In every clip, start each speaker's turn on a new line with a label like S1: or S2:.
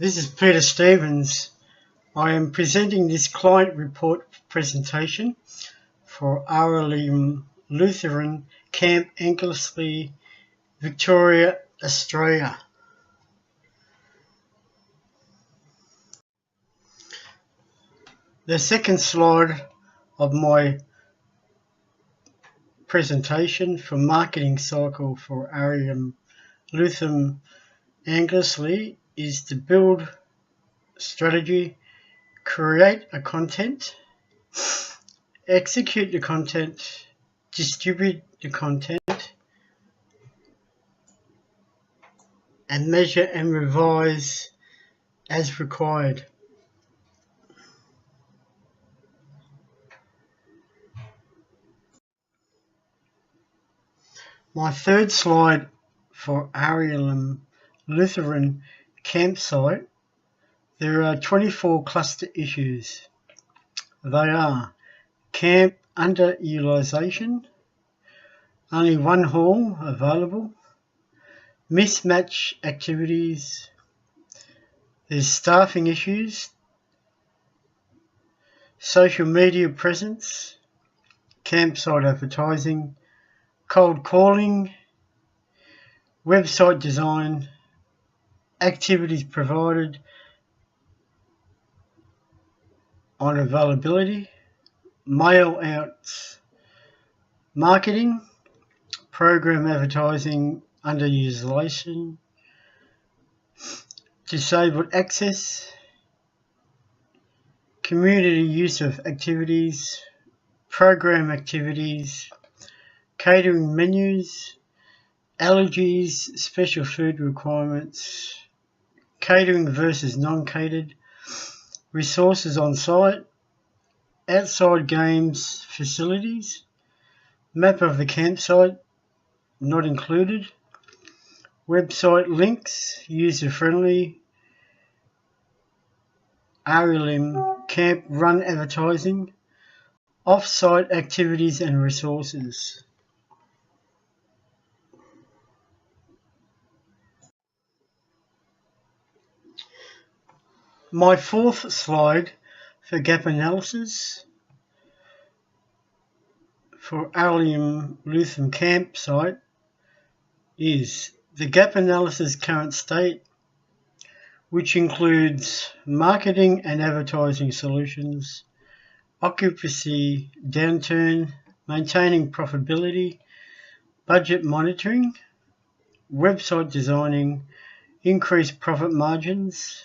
S1: This is Peter Stevens. I am presenting this client report presentation for RLM Lutheran Camp Anglesey, Victoria, Australia. The second slide of my presentation for marketing cycle for RLM Lutheran Anglesey is to build strategy, create a content, execute the content, distribute the content, and measure and revise as required. My third slide for RLM Lutheran campsite, there are 24 cluster issues. They are camp underutilization, only one hall available, mismatch activities, there's staffing issues, social media presence, campsite advertising, cold calling, website design, activities provided on availability, mail outs, marketing, program advertising underutilization, disabled access, community use of activities, program activities, catering menus, allergies, special food requirements, catering versus non-catered, resources on site, outside games facilities, map of the campsite not included, website links, user-friendly, RLM camp run advertising, off-site activities and resources. My fourth slide for gap analysis for RLM Lutheran campsite is the gap analysis current state, which includes marketing and advertising solutions, occupancy downturn, maintaining profitability, budget monitoring, website designing, increased profit margins,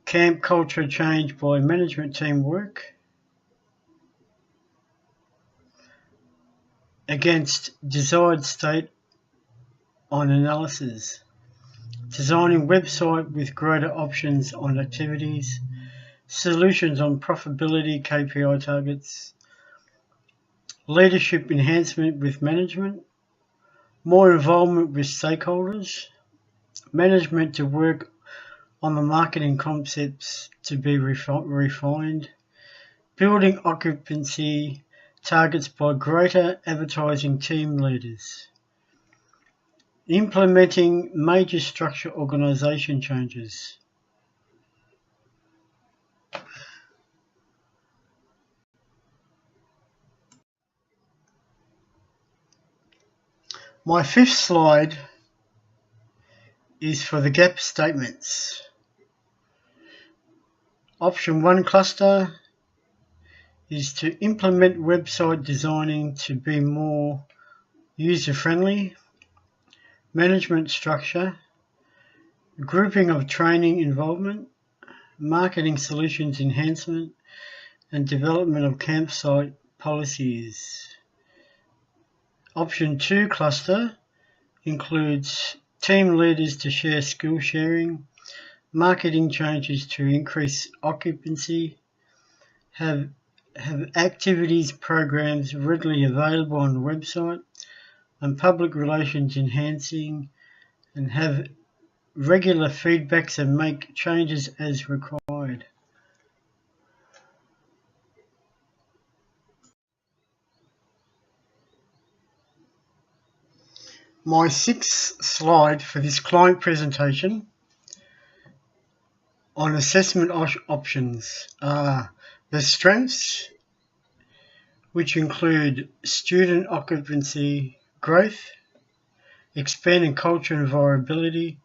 S1: camp culture change by management team work, against desired state on analysis, designing website with greater options on activities, solutions on profitability KPI targets, leadership enhancement with management, more involvement with stakeholders, management to work on the marketing concepts to be refined, building occupancy targets by greater advertising team leaders, implementing major structure organisation changes. My fifth slide is for the gap statements. Option 1 cluster is to implement website designing to be more user-friendly, management structure, grouping of training involvement, marketing solutions enhancement, and development of campsite policies. Option 2 cluster includes team leaders to share skill sharing, marketing changes to increase occupancy, have activities programs readily available on the website, and public relations enhancing, and have regular feedbacks and make changes as required. My sixth slide for this client presentation on assessment options are the strengths, which include student occupancy growth, expanding culture and viability,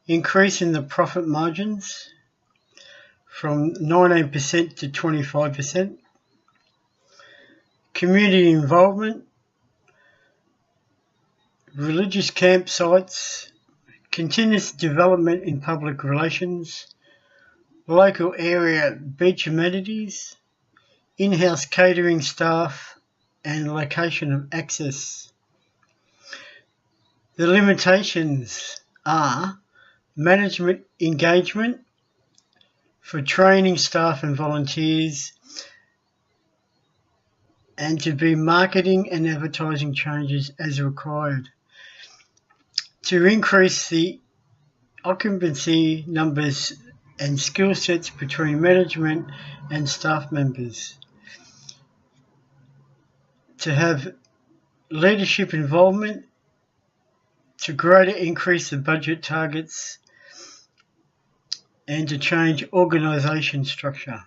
S1: increasing the profit margins from 19% to 25%, community involvement, religious campsites, continuous development in public relations, local area beach amenities, in-house catering staff, and location of access. The limitations are management engagement for training staff and volunteers, and to be marketing and advertising changes as required. To increase the occupancy numbers and skill sets between management and staff members. To have leadership involvement, to greatly increase the budget targets, and to change organisation structure.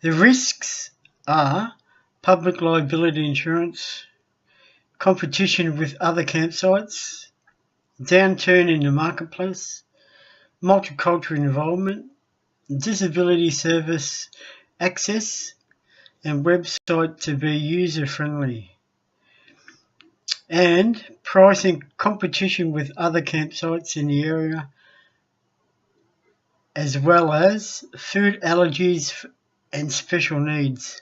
S1: The risks are public liability insurance, competition with other campsites, downturn in the marketplace, multicultural involvement, disability service access, and website to be user-friendly, and pricing competition with other campsites in the area, as well as food allergies and special needs.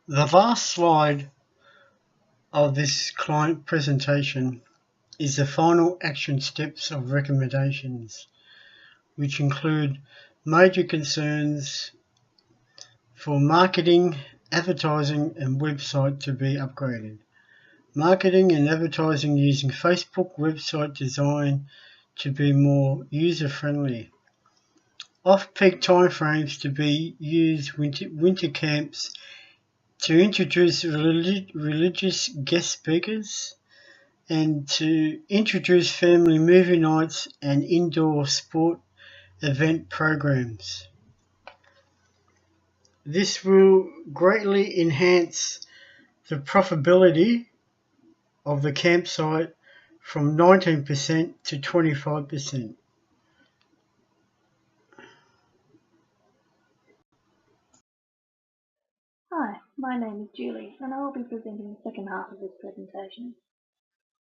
S1: The last slide of this client presentation is the final action steps of recommendations, which include major concerns for marketing, advertising, and website to be upgraded. Marketing and advertising using Facebook website design to be more user-friendly. Off-peak timeframes to be used winter camps to introduce religious guest speakers, and to introduce family movie nights and indoor sport event programs. This will greatly enhance the profitability of the campsite from 19% to 25%.
S2: Hi, my name is Julie and I will be presenting the second half of this presentation.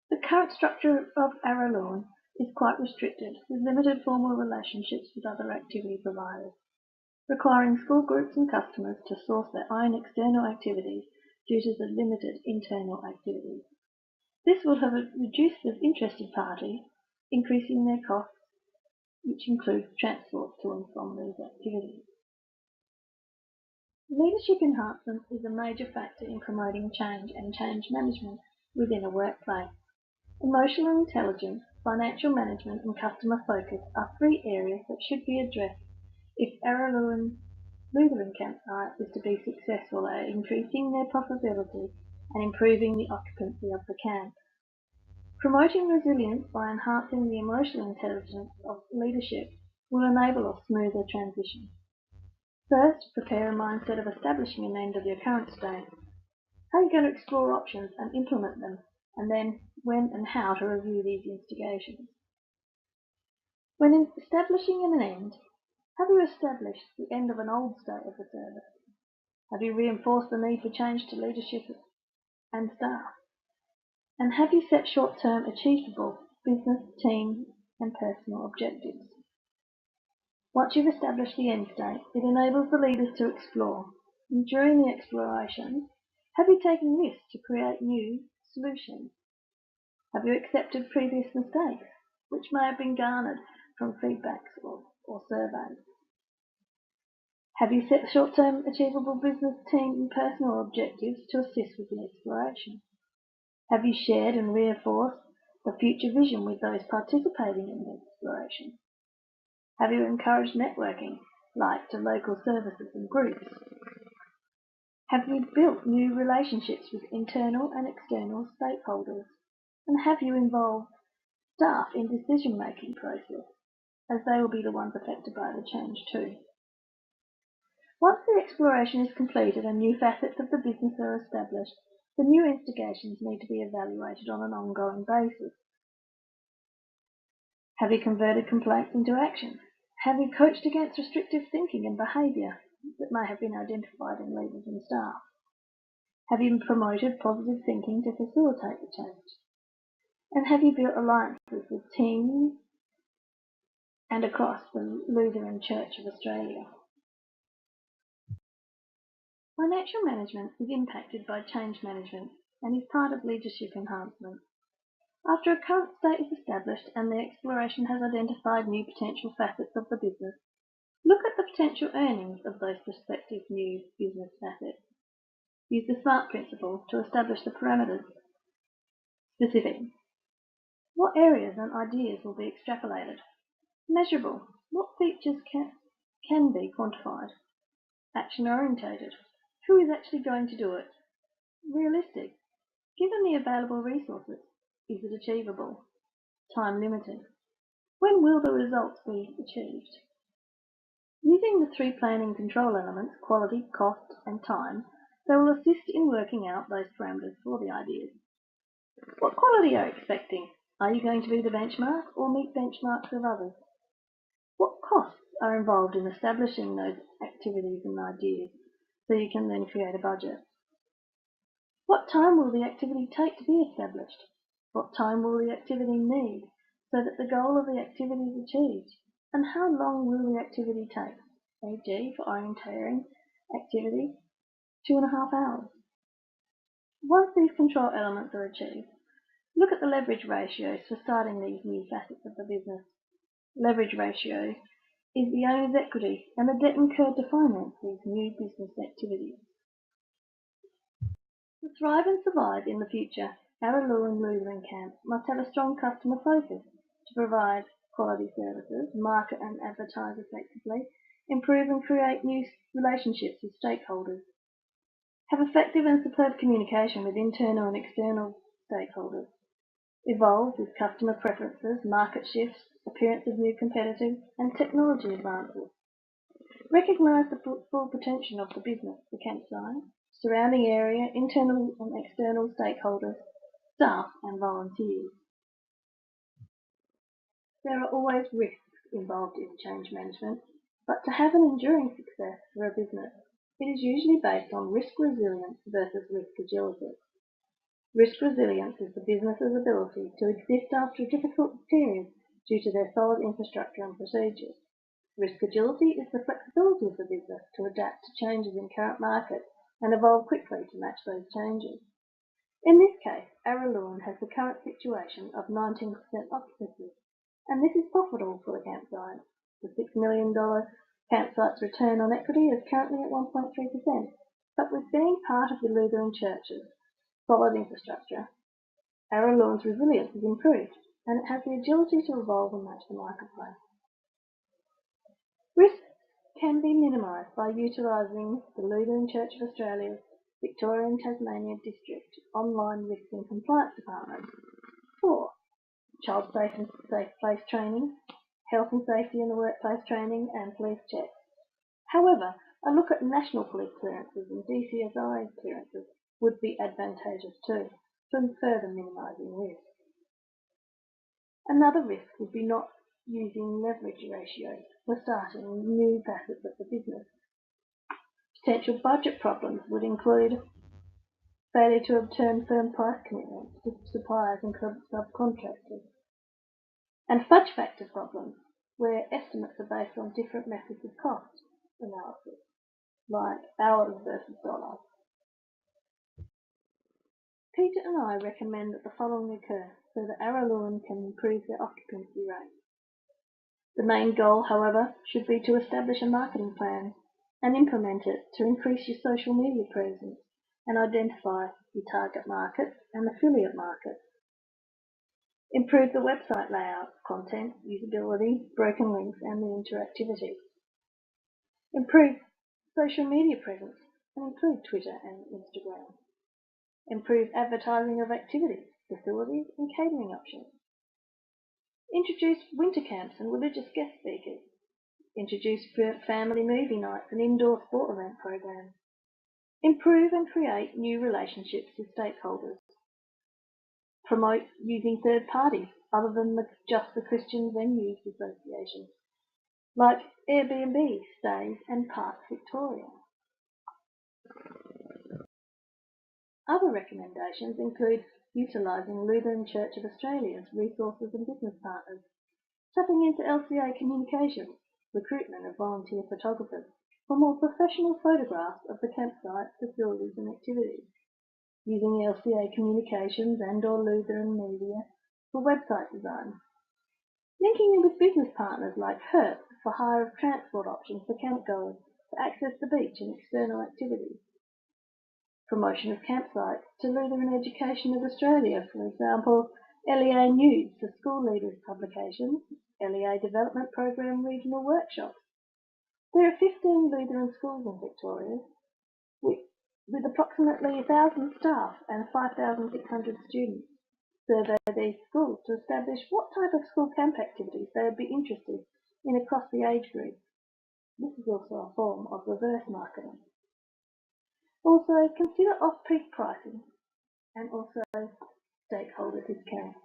S2: The current structure of Araluen is quite restricted, with limited formal relationships with other activity providers, requiring school groups and customers to source their own external activities due to the limited internal activities. This would have reduced the interested party, increasing their costs, which includes transport to and from these activities. Leadership enhancement is a major factor in promoting change and change management within a workplace. Emotional intelligence, financial management, and customer focus are three areas that should be addressed if Araluen Lutheran campsite is to be successful at increasing their profitability and improving the occupancy of the camp. Promoting resilience by enhancing the emotional intelligence of leadership will enable a smoother transition. First, prepare a mindset of establishing an end of your current state. How are you going to explore options and implement them, and then when and how to review these instigations? When establishing an end, have you established the end of an old state of the service? Have you reinforced the need for change to leadership and staff? And have you set short-term achievable business, team, and personal objectives? Once you've established the end state, it enables the leaders to explore. And during the exploration, have you taken risks to create new solutions? Have you accepted previous mistakes, which may have been garnered from feedbacks or surveys? Have you set short-term achievable business, team, and personal objectives to assist with the exploration? Have you shared and reinforced the future vision with those participating in the exploration? Have you encouraged networking, like to local services and groups? Have you built new relationships with internal and external stakeholders? And have you involved staff in decision-making process, as they will be the ones affected by the change too? Once the exploration is completed and new facets of the business are established, the new instigations need to be evaluated on an ongoing basis. Have you converted complaints into action? Have you coached against restrictive thinking and behaviour that may have been identified in leaders and staff? Have you promoted positive thinking to facilitate the change? And have you built alliances with teams and across the Lutheran Church of Australia? Financial management is impacted by change management and is part of leadership enhancement. After a current state is established and the exploration has identified new potential facets of the business, look at the potential earnings of those prospective new business facets. Use the SMART principle to establish the parameters. Specific. What areas and ideas will be extrapolated? Measurable. What features can be quantified? Action-orientated. Who is actually going to do it? Realistic. Given the available resources, is it achievable? Time limited. When will the results be achieved? Using the three planning control elements, quality, cost, and time, they will assist in working out those parameters for the ideas. What quality are you expecting? Are you going to be the benchmark or meet benchmarks of others? What costs are involved in establishing those activities and ideas so you can then create a budget? What time will the activity take to be established? What time will the activity need so that the goal of the activity is achieved? And how long will the activity take? e.g. for orienteering activity, 2.5 hours. Once these control elements are achieved, look at the leverage ratios for starting these new facets of the business. Leverage ratio is the owner's equity and the debt incurred to finance these new business activities. To thrive and survive in the future, Araloo and Lutheran Camp must have a strong customer focus to provide quality services, market and advertise effectively, improve and create new relationships with stakeholders, have effective and superb communication with internal and external stakeholders, evolve with customer preferences, market shifts, appearance of new competitors, and technology advances. Recognise the full potential of the business, the campsite, surrounding area, internal and external stakeholders, staff and volunteers. There are always risks involved in change management, but to have an enduring success for a business, it is usually based on risk resilience versus risk agility. Risk resilience is the business's ability to exist after a difficult period due to their solid infrastructure and procedures. Risk agility is the flexibility of the business to adapt to changes in current markets and evolve quickly to match those changes. In this case, Araloo has the current situation of 19% occupancy, and this is profitable for the campsite. The $6 million campsite's return on equity is currently at 1.3%, but with being part of the Lutheran Church's solid infrastructure, Araloo's resilience is improved, and it has the agility to evolve and match the marketplace. Risks can be minimised by utilising the Lutheran Church of Australia's Victoria and Tasmania District Online Risk and Compliance Department. 4. Child safe and safe place training, health and safety in the workplace training, and police checks. However, a look at national police clearances and DCSI clearances would be advantageous too, for further minimising risk. Another risk would be not using leverage ratios for starting new facets of the business. Potential budget problems would include failure to obtain firm price commitments to suppliers and subcontractors, and fudge factor problems, where estimates are based on different methods of cost analysis, like hours versus dollars. Peter and I recommend that the following occur so that Araloo can improve their occupancy rate. The main goal, however, should be to establish a marketing plan and implement it to increase your social media presence and identify your target markets and affiliate markets. Improve the website layout, content, usability, broken links, and the interactivity. Improve social media presence and include Twitter and Instagram. Improve advertising of activities, facilities and catering options. Introduce winter camps and religious guest speakers. Introduce family movie nights and indoor sport event programs. Improve and create new relationships with stakeholders. Promote using third parties other than just the Christian Venues Association, like Airbnb, Stays and Parks Victoria. Other recommendations include utilising Lutheran Church of Australia's resources and business partners, tapping into LCA communications, recruitment of volunteer photographers for more professional photographs of the campsite, facilities and activities, using LCA communications and/or Lutheran media for website design, linking in with business partners like HERT for hire of transport options for campgoers to access the beach and external activities, promotion of campsites to Lutheran Education of Australia, for example, LEA News for school leaders publications, LEA Development Program regional workshops. There are 15 Lutheran schools in Victoria, with approximately 1,000 staff and 5,600 students. Survey these schools to establish what type of school camp activities they would be interested in across the age group. This is also a form of reverse marketing. Also, consider off-peak pricing and also stakeholder discounts.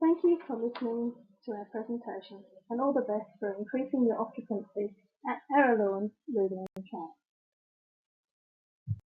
S2: Thank you for listening to our presentation and all the best for increasing your occupancy at Araluen Lutheran Camp.